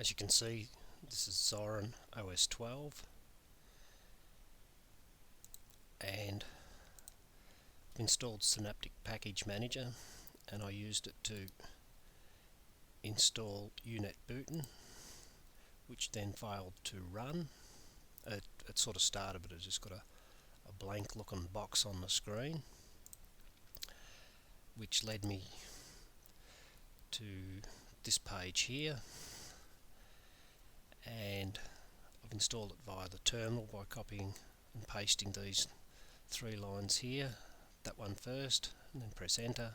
As you can see, this is Zorin OS 12, and I've installed Synaptic Package Manager, and I used it to install Unetbootin, which then failed to run. It sort of started, but it just got a blank looking box on the screen, which led me to this page here, and I've installed it via the terminal by copying and pasting these 3 lines here, that one first, and then press enter,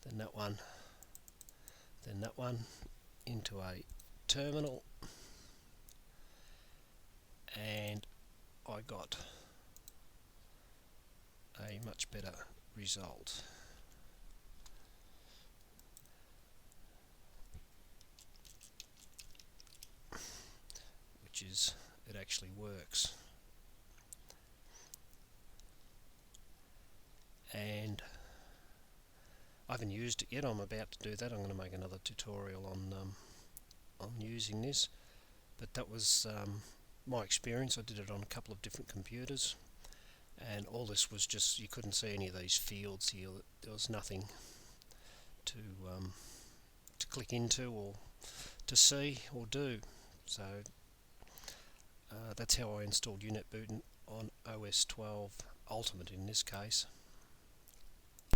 then that one into a terminal, and I got a much better result. Which is, it actually works. And I haven't used it yet. I'm about to do that. I'm going to make another tutorial on using this, but that was my experience. I did it on a couple of different computers, and all this was just, you couldn't see any of these fields here. There was nothing to click into or to see or do. So that's how I installed Unetbootin on OS 12 Ultimate in this case.